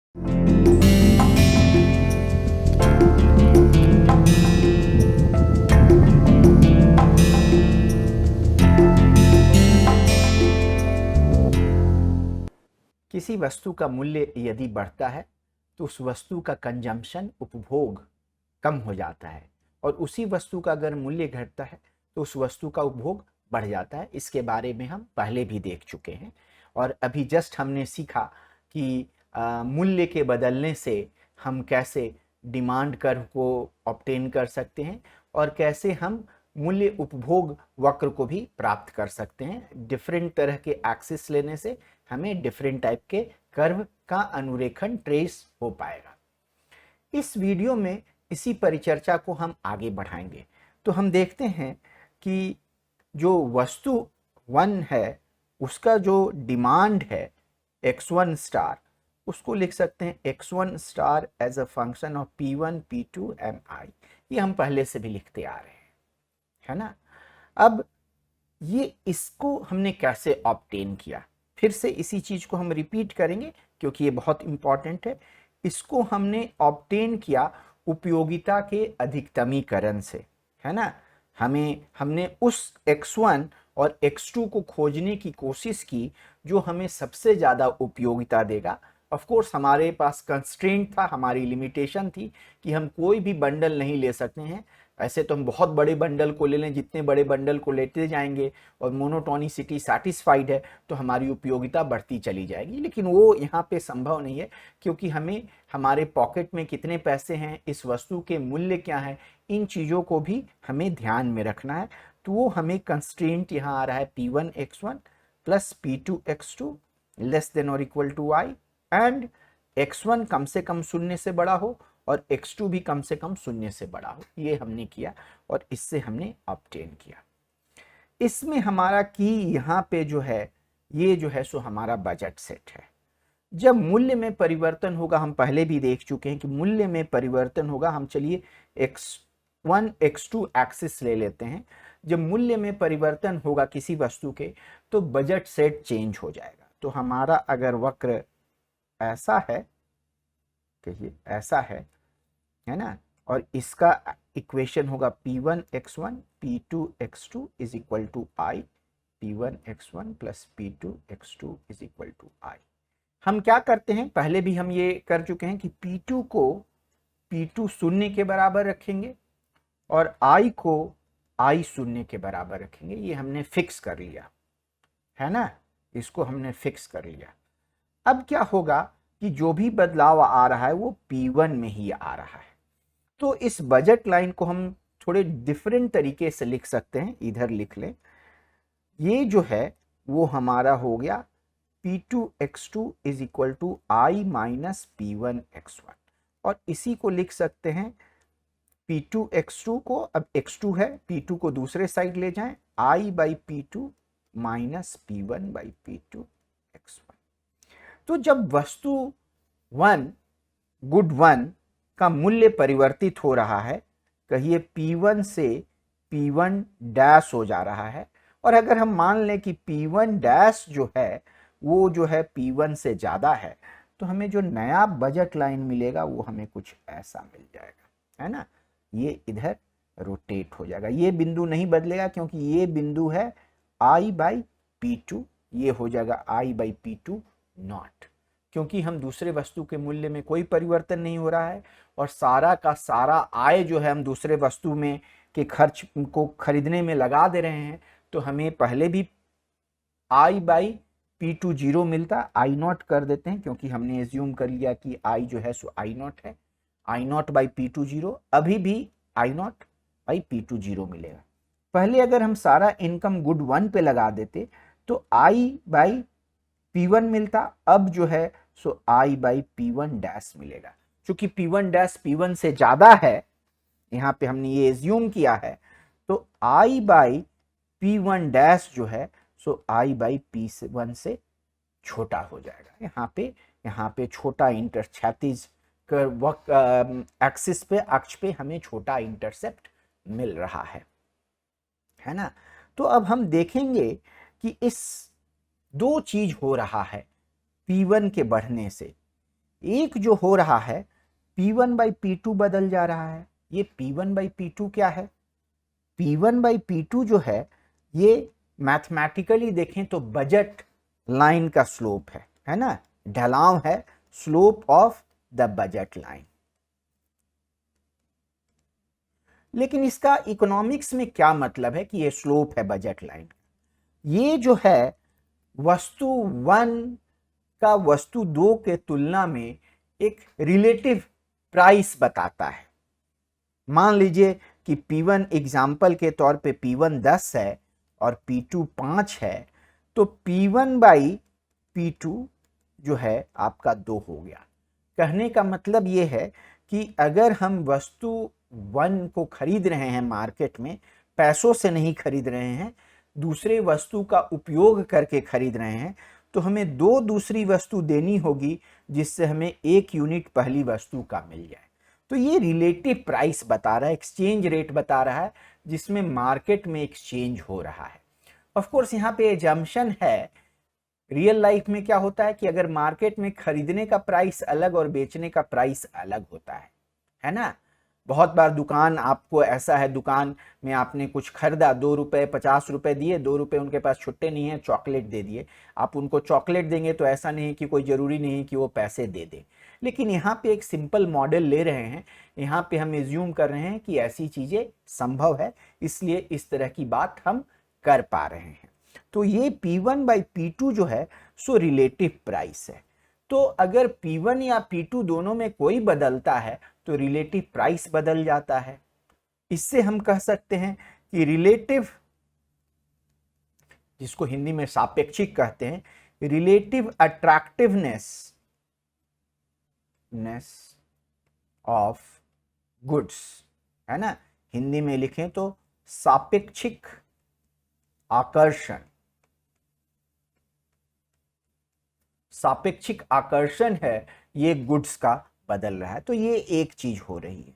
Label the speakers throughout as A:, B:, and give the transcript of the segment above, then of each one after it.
A: किसी वस्तु का मूल्य यदि बढ़ता है तो उस वस्तु का कंजम्पशन, उपभोग कम हो जाता है, और उसी वस्तु का अगर मूल्य घटता है तो उस वस्तु का उपभोग बढ़ जाता है। इसके बारे में हम पहले भी देख चुके हैं, और अभी जस्ट हमने सीखा कि मूल्य के बदलने से हम कैसे डिमांड कर्व को ऑब्टेन कर सकते हैं और कैसे हम मूल्य उपभोग वक्र को भी प्राप्त कर सकते हैं। डिफरेंट तरह के एक्सिस लेने से हमें डिफरेंट टाइप के कर्व का अनुरेखण ट्रेस हो पाएगा। इस वीडियो में इसी परिचर्चा को हम आगे बढ़ाएंगे। तो हम देखते हैं कि जो वस्तु 1 है उसका जो डिमांड है x1 स्टार, उसको लिख सकते हैं x1 star as a function of p1 p2 mi। ये हम पहले से भी लिखते आ रहे हैं, है ना। अब ये इसको हमने कैसे ऑब्टेन किया, फिर से इसी चीज को हम रिपीट करेंगे क्योंकि ये बहुत इंपॉर्टेंट है। इसको हमने ऑब्टेन किया उपयोगिता के अधिकतमीकरण से, है ना। हमने उस x1 और x2 को खोजने की कोशिश की जो हमें सबसे ज्यादा उपयोगिता देगा। ऑफ कोर्स हमारे पास कंस्ट्रेंट था, हमारी लिमिटेशन थी कि हम कोई भी बंडल नहीं ले सकते हैं। ऐसे तो हम बहुत बड़े बंडल को ले लें, जितने बड़े बंडल को लेते जाएंगे और मोनोटोनिसिटी सैटिस्फाइड है तो हमारी उपयोगिता बढ़ती चली जाएगी, लेकिन वो यहाँ पे संभव नहीं है क्योंकि हमें हमारे पॉकेट में कितने पैसे हैं, इस वस्तु के मूल्य क्या है, इन चीज़ों को भी हमें ध्यान में रखना है। तो वो हमें कंस्ट्रेंट यहाँ आ रहा है p1 x1 plus p2 x2 less than और equal to y, and x1 कम से कम शून्य से बड़ा हो और x2 भी कम से कम शून्य से बड़ा हो। ये हमने किया और इससे हमने ऑब्टेन किया। इसमें हमारा की यहाँ पे जो है, ये जो है सो हमारा बजट सेट है। जब मूल्य में परिवर्तन होगा, हम पहले भी देख चुके हैं कि मूल्य में परिवर्तन होगा। हम चलिए x1 x2 एक्सिस ले लेते हैं। जब मूल्य में परिवर्तन होगा किसी वस्तु के तो बजट सेट चेंज हो जाएगा। तो हमारा अगर वक्र ऐसा है, कहिए ऐसा है ना, और इसका इक्वेशन होगा p1 x1 p2 x2 is equal to i, p1 x1 plus p2 x2 is equal to i। हम क्या करते हैं, पहले भी हम ये कर चुके हैं कि p2 को p2 शून्य के बराबर रखेंगे और i को i शून्य के बराबर रखेंगे। ये हमने फिक्स कर लिया, है ना, इसको हमने फिक्स कर लिया। अब क्या होगा कि जो भी बदलाव आ रहा है वो p1 में ही आ रहा है। तो इस बजट लाइन को हम थोड़े डिफरेंट तरीके से लिख सकते हैं, इधर लिख लें। ये जो है वो हमारा हो गया p2 x2 is equal to i minus p1 x1, और इसी को लिख सकते हैं p2 x2 को, अब x2 है, p2 को दूसरे साइड ले जाएं, i by p2 minus p1 by p2 x1। तो जब वस्तु 1 गुड 1 का मूल्य परिवर्तित हो रहा है, कहिए p1 से p1 डैश हो जा रहा है, और अगर हम मान लें कि p1 डैश जो है वो जो है p1 से ज्यादा है, तो हमें जो नया बजट लाइन मिलेगा वो हमें कुछ ऐसा मिल जाएगा, है ना। ये इधर रोटेट हो जाएगा, ये बिंदु नहीं बदलेगा क्योंकि ये बिंदु है i बाई p2, ये हो जाएगा i बाई p2 नॉट, क्योंकि हम दूसरे वस्तु के मूल्य में कोई परिवर्तन नहीं हो रहा है और सारा का सारा आय जो है हम दूसरे वस्तु में के खर्च को खरीदने में लगा दे रहे हैं। तो हमें पहले भी i बाई p2 जीरो मिलता, i नॉट कर देते हैं क्योंकि हमने एज्यूम कर लिया कि i जो है सो i नॉट है, i not by p2 zero, अभी भी i not by p2 zero मिलेगा। पहले अगर हम सारा इनकम गुड 1 पे लगा देते तो i बाई p1 मिलता, अब जो है सो i बाई p1 डैश मिलेगा। चूंकि p1 डैश p1 से ज्यादा है, यहाँ पे हमने ये एज्यूम किया है, तो i बाई p1 डैश जो है सो i बाई p1 से छोटा हो जाएगा। यहाँ पे छोटा इंटर क्षैतिज एक्सिस पे, अक्ष पे हमें छोटा इंटरसेप्ट मिल रहा है ना। तो अब हम देखेंगे कि इस दो चीज हो रहा है p1 के बढ़ने से। एक जो हो रहा है P1 बाई P2 बदल जा रहा है। ये P1 बाई P2 क्या है? P1 बाई P2 जो है ये मैथमेटिकली देखें तो बजट लाइन का स्लोप है ना, ढलाव है, slope of the budget line. लेकिन इसका इकोनॉमिक्स में क्या मतलब है कि ये स्लोप है बजट लाइन? ये जो है वस्तु 1 का वस्तु 2 के तुलना में एक रिलेटिव प्राइस बताता है। मान लीजिए कि P1 एग्जाम्पल के तौर पे P1 10 है और P2 5 है, तो P1 बाई P2 जो है आपका 2 हो गया। कहने का मतलब ये है कि अगर हम वस्तु 1 को खरीद रहे हैं मार्केट में, पैसों से नहीं खरीद रहे हैं, दूसरे वस्तु का उपयोग करके खरीद रहे हैं, तो हमें 2 दूसरी वस्तु देनी होगी जिससे हमें 1 यूनिट पहली वस्तु का मिल जाए। तो ये रिलेटिव प्राइस बता रहा है, एक्सचेंज रेट बता रहा है, जिसमें मार्केट में एक्सचेंज हो रहा है। ऑफ कोर्स यहाँ पे एजम्पशन है, रियल लाइफ में क्या होता है कि अगर मार्केट में खरीदने का प्राइस अलग और बेचने का प्राइस अलग होता है ना। बहुत बार दुकान आपको ऐसा है, दुकान में आपने कुछ खरीदा, 2 रुपये 50 रुपये दिए, 2 रुपये उनके पास छुट्टे नहीं है, चॉकलेट दे दिए। आप उनको चॉकलेट देंगे तो ऐसा नहीं है कि कोई ज़रूरी नहीं है कि वो पैसे दे दे। लेकिन यहाँ पे एक सिंपल मॉडल ले रहे हैं, यहाँ पे हम एज्यूम कर रहे हैं कि ऐसी चीज़ें संभव है, इसलिए इस तरह की बात हम कर पा रहे हैं। तो ये P1 बाई P2 जो है सो रिलेटिव प्राइस है। तो अगर P1 या P2 दोनों में कोई बदलता है तो रिलेटिव प्राइस बदल जाता है। इससे हम कह सकते हैं कि रिलेटिव, जिसको हिंदी में सापेक्षिक कहते हैं, रिलेटिव अट्रैक्टिवनेस ऑफ गुड्स, है ना। हिंदी में लिखें तो सापेक्षिक आकर्षण, सापेक्षिक आकर्षण है, ये गुड्स का बदल रहा है। तो ये एक चीज हो रही है।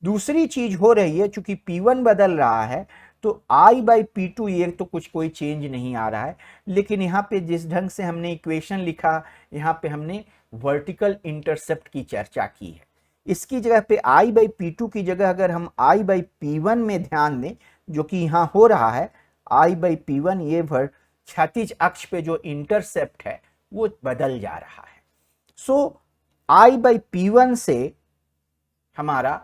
A: दूसरी चीज हो रही है, चूंकि P1 बदल रहा है तो I बाई P2 ये तो कुछ कोई चेंज नहीं आ रहा है। लेकिन यहाँ पे जिस ढंग से हमने इक्वेशन लिखा, यहाँ पे हमने वर्टिकल इंटरसेप्ट की चर्चा की है। इसकी जगह पे I बाई P2 की जगह अगर हम I बाई P1 में ध्यान दें, जो कि यहाँ हो रहा है, I बाई P1, ये क्षैतिज अक्ष पे जो इंटरसेप्ट है वो बदल जा रहा है। सो I बाई P1 से हमारा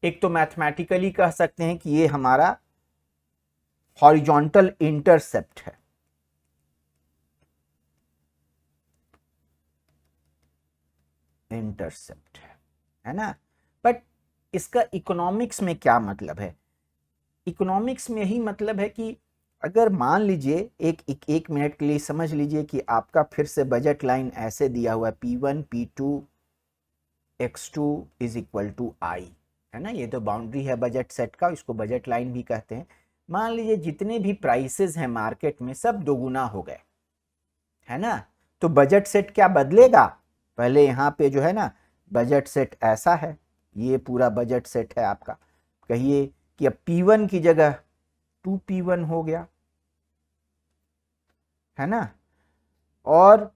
A: एक तो मैथमेटिकली कह सकते हैं कि ये हमारा हॉरिजॉन्टल इंटरसेप्ट है, है ना। बट इसका इकोनॉमिक्स में क्या मतलब है? इकोनॉमिक्स में यही मतलब है कि अगर मान लीजिए एक मिनट के लिए समझ लीजिए कि आपका फिर से बजट लाइन ऐसे दिया हुआ है, P1 P2 X2 is equal to I, है ना। ये तो बाउंड्री है बजट सेट का, इसको बजट लाइन भी कहते हैं। मान लीजिए जितने भी प्राइसेस हैं मार्केट में सब दोगुना हो गए, है ना। तो बजट सेट क्या बदलेगा? पहले यहाँ पे जो है ना बजट सेट ऐसा है, ये पूरा बजट सेट है आपका। कहिए कि अब P1 की जगह 2P1 हो गया, है ना, और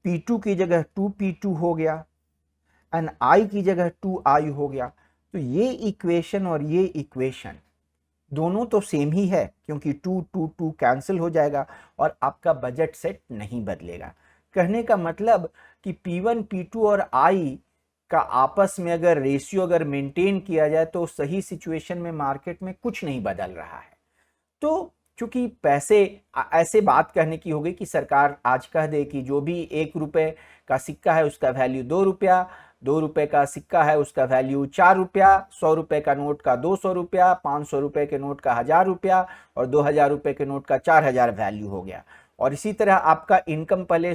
A: P2 की जगह 2P2 हो गया, एंड I की जगह 2I हो गया। तो ये इक्वेशन और ये इक्वेशन दोनों तो सेम ही है, क्योंकि 2 2 2 कैंसिल हो जाएगा और आपका बजट सेट नहीं बदलेगा। कहने का मतलब कि P1 P2 और I का आपस में अगर रेशियो अगर मेंटेन किया जाए तो सही सिचुएशन में मार्केट में कुछ नहीं बदल रहा है। तो चूंकि पैसे, ऐसे बात कहने की हो गई कि सरकार आज कह दे कि जो भी 1 रुपए का सिक्का है उसका वैल्यू 2 रुपया, 2 रुपए का सिक्का है उसका वैल्यू 4 रुपया, 100 रुपए का नोट का 200 रुपया, 500 रुपए के नोट का 1000 रुपया और 2000 रुपए के नोट का 4000 वैल्यू हो गया। और इसी तरह आपका इनकम पहले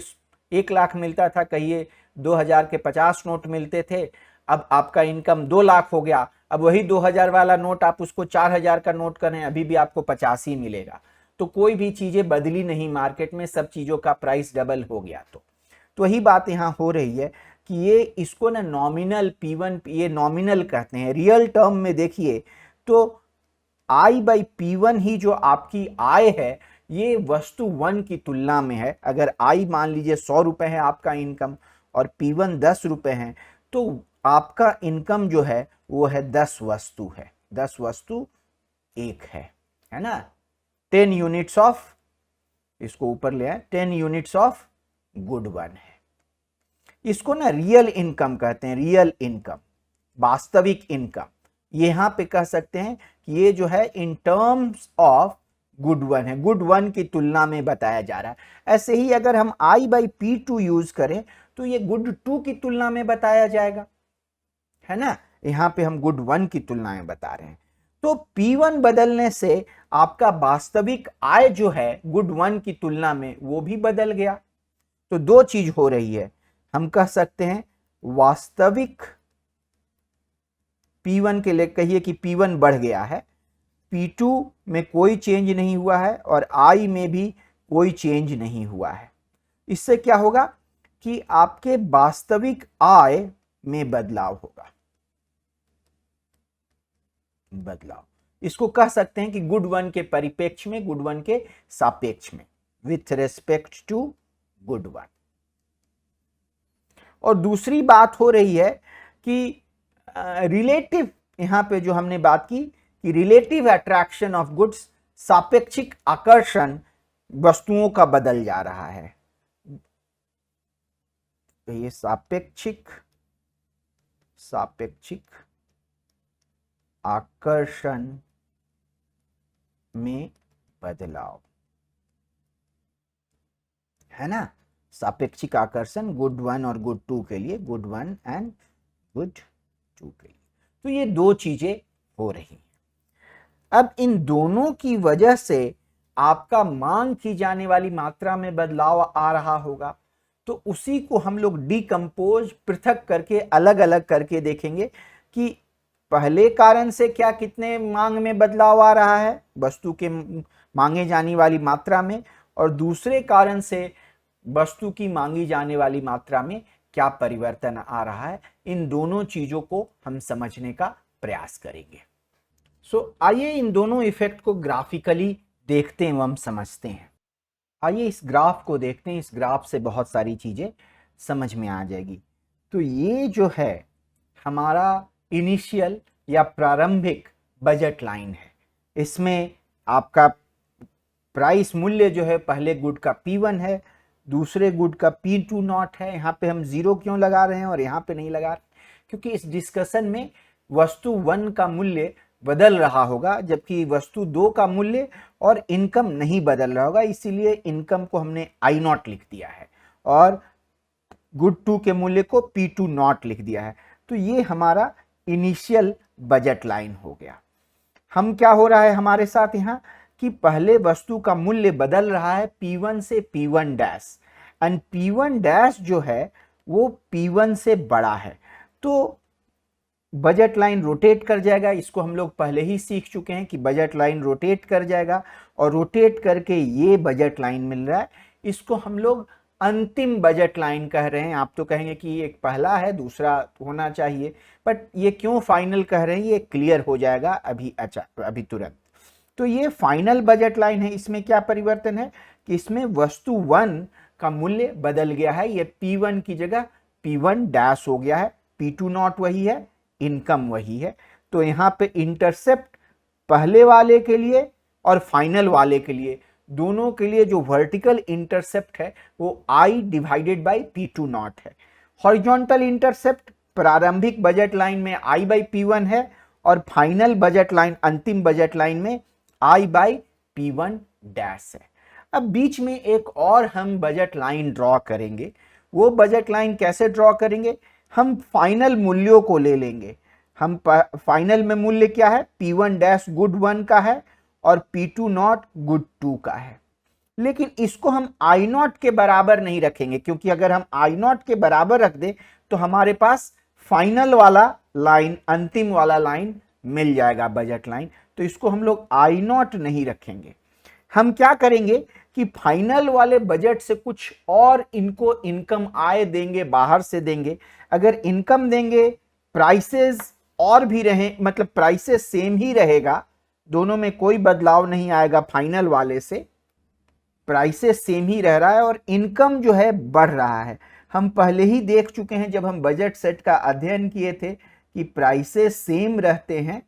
A: 1 लाख मिलता था, कहिए 2000 के 50 नोट मिलते थे, अब आपका इनकम 2 लाख हो गया। अब वही 2000 वाला नोट आप उसको 4000 का नोट करें, अभी भी आपको 50 ही मिलेगा। तो कोई भी चीजें बदली नहीं मार्केट में, सब चीजों का प्राइस डबल हो गया। तो वही बात यहाँ हो रही है कि ये इसको ना नॉमिनल P1, ये नॉमिनल कहते हैं। रियल टर्म में देखिए तो I बाई P1 ही जो आपकी आय है ये वस्तु 1 की तुलना में है। अगर I मान लीजिए 100 रुपए है आपका इनकम और P1 10 रुपए हैं, तो आपका इनकम जो है वो है 10 वस्तु है, 10 वस्तु एक है ना। 10 यूनिट्स ऑफ, इसको ऊपर ले आए, 10 यूनिट्स ऑफ गुड वन है। इसको ना रियल इनकम कहते हैं, रियल इनकम, वास्तविक इनकम। यहां पे कह सकते हैं कि ये जो है in terms of good one है, गुड वन की तुलना में बताया जा रहा है। ऐसे ही अगर हम I/P2 यूज करें तो ये गुड 2 की तुलना में बताया जाएगा, है ना। यहां पे हम गुड 1 की तुलना में बता रहे हैं। तो P1 बदलने से आपका वास्तविक आय जो है गुड 1 की तुलना में वो भी बदल गया। तो दो चीज हो रही है, हम कह सकते हैं वास्तविक P1 के लिए कहिए कि P1 बढ़ गया है, P2 में कोई चेंज नहीं हुआ है और I में भी कोई चेंज नहीं हुआ है। इससे क्या होगा कि आपके वास्तविक आय में बदलाव होगा, बदलाव। इसको कह सकते हैं कि गुड 1 के परिप्रेक्ष्य में, गुड 1 के सापेक्ष में, विथ रेस्पेक्ट टू गुड 1। और दूसरी बात हो रही है कि रिलेटिव, यहां पे जो हमने बात की कि रिलेटिव अट्रैक्शन ऑफ गुड्स, सापेक्षिक आकर्षण वस्तुओं का बदल जा रहा है। ये सापेक्षिक आकर्षण में बदलाव, है ना। सापेक्षिक आकर्षण गुड 1 और गुड 2 के लिए, गुड 1 एंड गुड 2 के लिए। तो ये दो चीजें हो रही हैं। अब इन दोनों की वजह से आपका मांग की जाने वाली मात्रा में बदलाव आ रहा होगा। तो उसी को हम लोग डिकम्पोज, पृथक करके, अलग अलग करके देखेंगे कि पहले कारण से क्या कितने मांग में बदलाव आ रहा है वस्तु के मांगे जाने वाली मात्रा में, और दूसरे कारण से वस्तु की मांगी जाने वाली मात्रा में क्या परिवर्तन आ रहा है। इन दोनों चीजों को हम समझने का प्रयास करेंगे। आइए इन दोनों इफेक्ट को ग्राफिकली देखते हैं एवं समझते हैं। आइए इस ग्राफ को देखते हैं। इस ग्राफ से बहुत सारी चीजें समझ में आ जाएगी। तो ये जो है हमारा इनिशियल या प्रारंभिक बजट लाइन है। इसमें आपका प्राइस मूल्य जो है पहले गुड का P1 है, दूसरे गुड का P2 नॉट है। यहाँ पे हम 0 क्यों लगा रहे हैं और यहाँ पे नहीं लगा रहे, क्योंकि इस डिस्कशन में वस्तु 1 का मूल्य बदल रहा होगा जबकि वस्तु 2 का मूल्य और इनकम नहीं बदल रहा होगा, इसीलिए इनकम को हमने I0 लिख दिया है और गुड 2 के मूल्य को P2 नॉट लिख दिया है। तो ये हमारा इनिशियल बजट लाइन हो गया। हम क्या हो रहा है हमारे साथ यहाँ कि पहले वस्तु का मूल्य बदल रहा है P1 से P1 dash, and P1 dash जो है वो P1 से बड़ा है। तो बजट लाइन रोटेट कर जाएगा। इसको हम लोग पहले ही सीख चुके हैं कि बजट लाइन रोटेट कर जाएगा और रोटेट करके ये बजट लाइन मिल रहा है। इसको हम लोग अंतिम बजट लाइन कह रहे हैं। आप तो कहेंगे कि एक पहला है दूसरा होना चाहिए, बट ये क्यों फाइनल कह रहे हैं ये क्लियर हो जाएगा अभी तुरंत। तो ये फाइनल बजट लाइन है। इसमें क्या परिवर्तन है कि इसमें वस्तु 1 का मूल्य बदल गया है। ये P1 की जगह P1 डैश हो गया है, P2 नॉट वही है, इनकम वही है। तो यहाँ पे इंटरसेप्ट पहले वाले के लिए और फाइनल वाले के लिए, दोनों के लिए जो वर्टिकल इंटरसेप्ट है वो I/P2 नॉट है। हॉरिजॉन्टल इंटरसेप्ट प्रारंभिक बजट लाइन में I/P1 है और फाइनल बजट लाइन, अंतिम बजट लाइन में I/P1 डैश है। अब बीच में एक और हम बजट लाइन ड्रॉ करेंगे। वो बजट लाइन कैसे ड्रॉ करेंगे, हम फाइनल मूल्यों को ले लेंगे। हम फाइनल में मूल्य क्या है, P1 डैश गुड 1 का है और P2 नॉट गुड 2 का है। लेकिन इसको हम I0 के बराबर नहीं रखेंगे, क्योंकि अगर हम I0 के बराबर रख दें तो हमारे पास फाइनल वाला लाइन, अंतिम वाला लाइन मिल जाएगा बजट लाइन। तो इसको हम लोग I0 नहीं रखेंगे। हम क्या करेंगे कि फाइनल वाले बजट से कुछ और इनको इनकम आय देंगे, बाहर से देंगे। अगर इनकम देंगे, प्राइसेस और भी रहे, मतलब प्राइसेस सेम ही रहेगा, दोनों में कोई बदलाव नहीं आएगा। फाइनल वाले से प्राइसेस सेम ही रह रहा है और इनकम जो है बढ़ रहा है। हम पहले ही देख चुके हैं जब हम बजट सेट का अध्ययन किए थे कि प्राइसेस सेम रहते हैं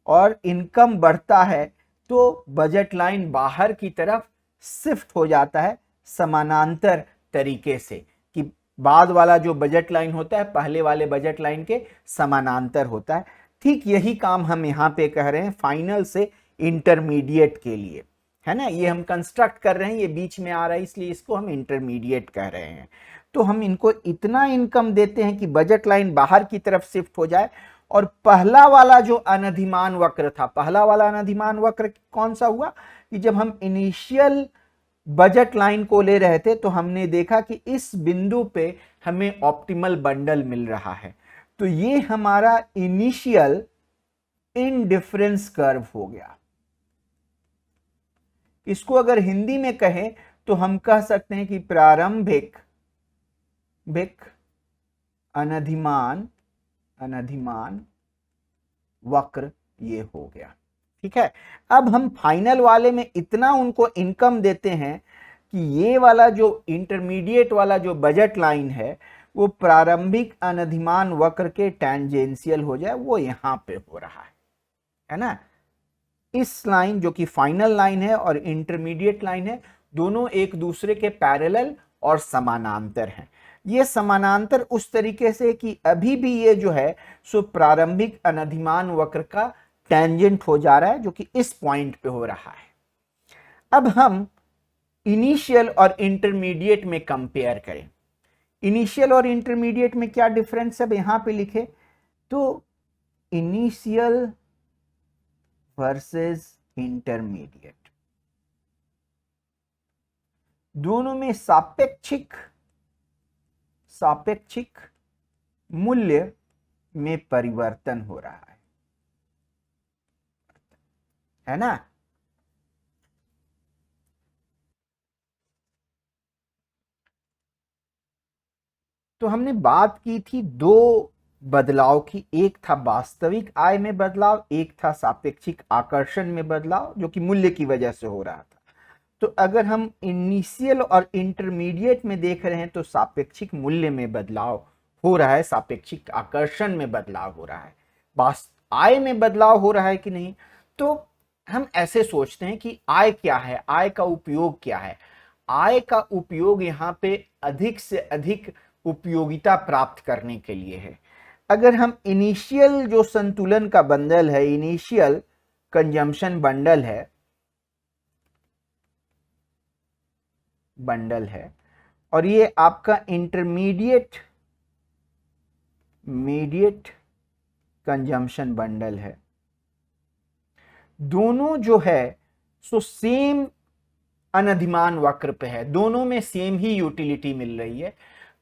A: और इनकम बढ़ता है तो बजट लाइन बाहर की तरफ शिफ्ट हो जाता है समानांतर तरीके से, कि बाद वाला जो बजट लाइन होता है पहले वाले बजट लाइन के समानांतर होता है। ठीक यही काम हम यहाँ पे कह रहे हैं फाइनल से इंटरमीडिएट के लिए, है ना। ये हम कंस्ट्रक्ट कर रहे हैं, ये बीच में आ रहा है इसलिए इसको हम इंटरमीडिएट कह रहे हैं। तो हम इनको इतना इनकम देते हैं कि बजट लाइन बाहर की तरफ शिफ्ट हो जाए। और पहला वाला जो अनधिमान वक्र था, पहला वाला अनधिमान वक्र कौन सा हुआ कि जब हम इनिशियल बजट लाइन को ले रहे थे तो हमने देखा कि इस बिंदु पे हमें ऑप्टिमल बंडल मिल रहा है। तो ये हमारा इनिशियल इनडिफरेंस कर्व हो गया। इसको अगर हिंदी में कहें तो हम कह सकते हैं कि प्रारंभिक अनधिमान वक्र ये हो गया। ठीक है, अब हम फाइनल वाले में इतना उनको इनकम देते हैं कि ये वाला जो इंटरमीडिएट वाला जो बजट लाइन है वो प्रारंभिक अनधिमान वक्र के टेंजेंशियल हो जाए, वो यहां पे हो रहा है ना। इस लाइन जो कि फाइनल लाइन है और इंटरमीडिएट लाइन है, दोनों एक दूसरे के पैरेलल और समानांतर हैं। ये समानांतर उस तरीके से कि अभी भी ये जो है सो प्रारंभिक अनधिमान वक्र का टेंजेंट हो जा रहा है, जो कि इस पॉइंट पे हो रहा है। अब हम इनिशियल और इंटरमीडिएट में कंपेयर करें। इनिशियल और इंटरमीडिएट में क्या डिफरेंस है, अब यहां पे लिखे तो इनिशियल वर्सेस इंटरमीडिएट, दोनों में सापेक्षिक मूल्य में परिवर्तन हो रहा है ना। तो हमने बात की थी दो बदलाव की, एक था वास्तविक आय में बदलाव, एक था सापेक्षिक आकर्षण में बदलाव जो कि मूल्य की वजह से हो रहा था। तो अगर हम इनिशियल और इंटरमीडिएट में देख रहे हैं तो सापेक्षिक मूल्य में बदलाव हो रहा है, सापेक्षिक आकर्षण में बदलाव हो रहा है। आय में बदलाव हो रहा है कि नहीं, तो हम ऐसे सोचते हैं कि आय क्या है, आय का उपयोग क्या है। आय का उपयोग यहाँ पे अधिक से अधिक उपयोगिता प्राप्त करने के लिए है। अगर हम इनिशियल जो संतुलन का बंडल है, इनिशियल कंजम्पशन बंडल है और ये आपका इंटरमीडिएट कंजम्पशन बंडल है, दोनों जो है सो सेम अनधिमान वक्र पे है, दोनों में सेम ही यूटिलिटी मिल रही है।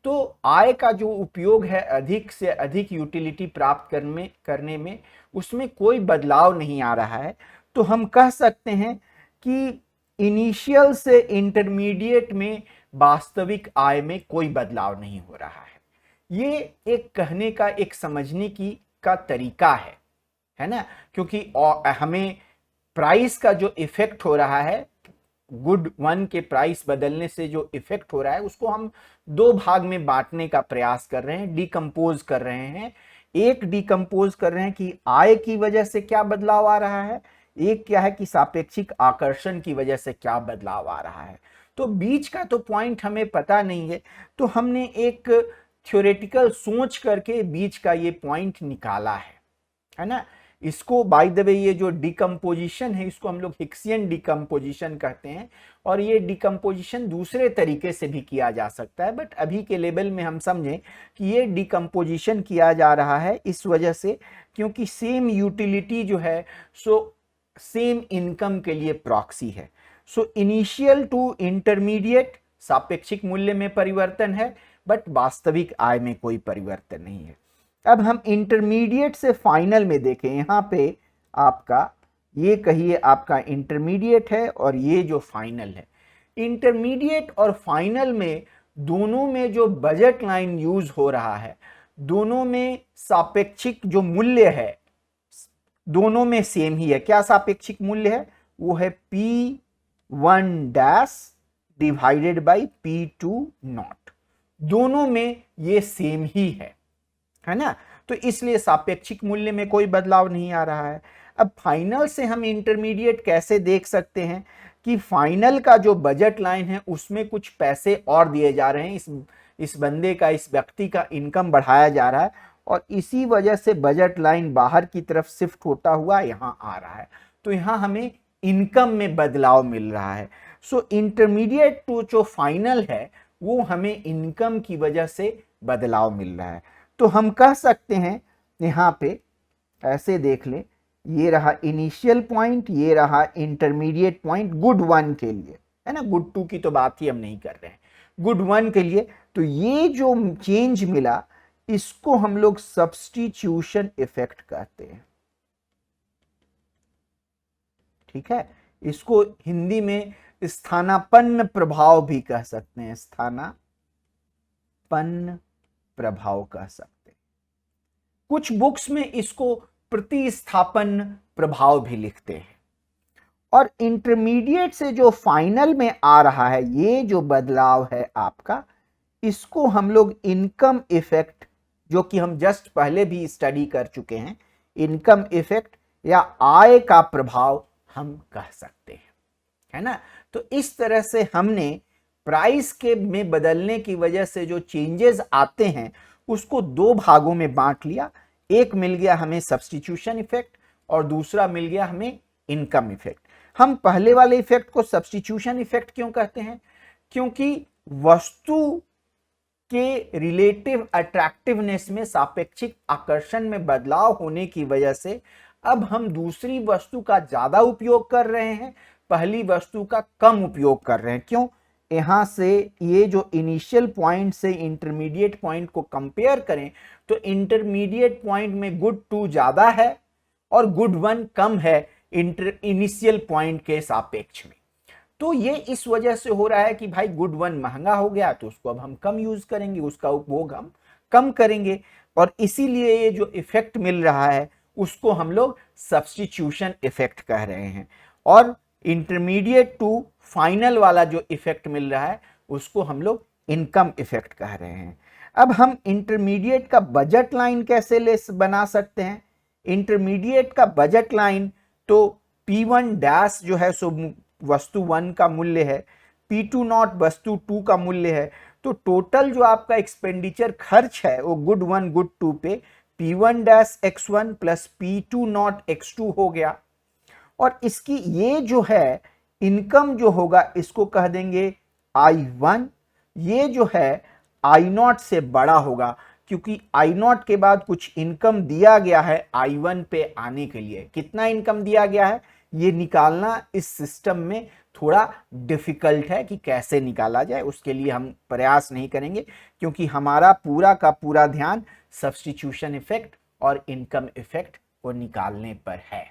A: तो आय का जो उपयोग है अधिक से अधिक यूटिलिटी प्राप्त करने में उसमें कोई बदलाव नहीं आ रहा है। तो हम कह सकते हैं कि इनिशियल से इंटरमीडिएट में वास्तविक आय में कोई बदलाव नहीं हो रहा है। ये एक कहने का, एक समझने का तरीका है ना, क्योंकि हमें प्राइस का जो इफेक्ट हो रहा है, गुड वन के प्राइस बदलने से जो इफेक्ट हो रहा है उसको हम दो भाग में बांटने का प्रयास कर रहे हैं, डिकम्पोज कर रहे हैं। एक डिकम्पोज कर रहे हैं कि आय की वजह से क्या बदलाव आ रहा है, एक क्या है कि सापेक्षिक आकर्षण की वजह से क्या बदलाव आ रहा है। तो बीच का तो पॉइंट हमें पता नहीं है, तो हमने एक थ्योरेटिकल सोच करके बीच का ये पॉइंट निकाला है ना। इसको बाय द वे ये जो डिकम्पोजिशन है इसको हम लोग हिक्सियन डिकम्पोजिशन कहते हैं, और ये डिकम्पोजिशन दूसरे तरीके से भी किया जा सकता है, बट अभी के लेवल में हम समझें कि ये डिकम्पोजिशन किया जा रहा है इस वजह से क्योंकि सेम यूटिलिटी जो है सो सेम इनकम के लिए प्रॉक्सी है। सो इनिशियल टू इंटरमीडिएट सापेक्षिक मूल्य में परिवर्तन है, बट वास्तविक आय में कोई परिवर्तन नहीं है। अब हम इंटरमीडिएट से फाइनल में देखें, यहां पे आपका ये कहिए आपका इंटरमीडिएट है और ये जो फाइनल है। इंटरमीडिएट और फाइनल में दोनों में जो बजट लाइन यूज हो रहा है, दोनों में सापेक्षिक जो मूल्य है दोनों में सेम ही है। क्या सापेक्षिक मूल्य है, वो है P1 dash divided by P2 not. दोनों में ये सेम ही है ना। तो इसलिए सापेक्षिक मूल्य में कोई बदलाव नहीं आ रहा है। अब फाइनल से हम इंटरमीडिएट कैसे देख सकते हैं कि फाइनल का जो बजट लाइन है उसमें कुछ पैसे और दिए जा रहे हैं, इस बंदे का, इस व्यक्ति का इनकम बढ़ाया जा रहा है और इसी वजह से बजट लाइन बाहर की तरफ शिफ्ट होता हुआ यहां आ रहा है। तो यहां हमें इनकम में बदलाव मिल रहा है। सो इंटरमीडिएट टू जो फाइनल है वो हमें इनकम की वजह से बदलाव मिल रहा है। तो हम कह सकते हैं यहां पे ऐसे देख लें, ये रहा इनिशियल पॉइंट, ये रहा इंटरमीडिएट पॉइंट गुड 1 के लिए, है ना। गुड 2 की तो बात ही हम नहीं कर रहे हैं, गुड 1 के लिए। तो ये जो चेंज मिला इसको हम लोग सब्स्टिट्यूशन इफेक्ट कहते हैं, ठीक है। इसको हिंदी में स्थानापन्न प्रभाव भी कह सकते हैं, स्थानापन्न प्रभाव कह सकते हैं। कुछ बुक्स में इसको प्रतिस्थापन प्रभाव भी लिखते हैं। और इंटरमीडिएट से जो फाइनल में आ रहा है ये जो बदलाव है आपका, इसको हम लोग इनकम इफेक्ट, जो कि हम जस्ट पहले भी स्टडी कर चुके हैं, इनकम इफेक्ट या आय का प्रभाव हम कह सकते हैं, है ना। तो इस तरह से हमने प्राइस के में बदलने की वजह से जो चेंजेस आते हैं उसको दो भागों में बांट लिया। एक मिल गया हमें सब्स्टिट्यूशन इफेक्ट और दूसरा मिल गया हमें इनकम इफेक्ट। हम पहले वाले इफेक्ट को सब्स्टिट्यूशन इफेक्ट क्यों कहते हैं? क्योंकि वस्तु के रिलेटिव अट्रैक्टिवनेस में, सापेक्षिक आकर्षण में बदलाव होने की वजह से अब हम दूसरी वस्तु का ज्यादा उपयोग कर रहे हैं, पहली वस्तु का कम उपयोग कर रहे हैं। क्यों? यहां से ये जो इनिशियल पॉइंट से इंटरमीडिएट पॉइंट को कंपेयर करें तो इंटरमीडिएट पॉइंट में गुड 2 ज्यादा है और गुड 1 कम है इनिशियल पॉइंट के सापेक्ष में। तो ये इस वजह से हो रहा है कि भाई गुड 1 महंगा हो गया तो उसको अब हम कम यूज करेंगे, उसका उपभोग हम कम करेंगे, और इसीलिए ये जो इफेक्ट मिल रहा है उसको हम लोग सब्स्टिट्यूशन इफेक्ट कह रहे हैं। और इंटरमीडिएट टू फाइनल वाला जो इफेक्ट मिल रहा है उसको हम लोग इनकम इफेक्ट कह रहे हैं। अब हम इंटरमीडिएट का बजट लाइन कैसे बना सकते हैं? इंटरमीडिएट का बजट लाइन तो P1 डैश जो है सो वस्तु 1 का मूल्य है, P2 नॉट वस्तु 2 का मूल्य है। तो टोटल जो आपका एक्सपेंडिचर खर्च है वो गुड 1 गुड 2 पे P1 dash X1 plus P2 not X2 हो गया। और इसकी ये जो है इनकम जो होगा इसको कह देंगे I1। ये जो है I0 से बड़ा होगा क्योंकि I0 के बाद कुछ इनकम दिया गया है I1 पे आने के लिए। कितना इनकम दिया गया है ये निकालना इस सिस्टम में थोड़ा डिफिकल्ट है कि कैसे निकाला जाए, उसके लिए हम प्रयास नहीं करेंगे क्योंकि हमारा पूरा का पूरा ध्यान सब्स्टिट्यूशन इफेक्ट और इनकम इफेक्ट को निकालने पर है।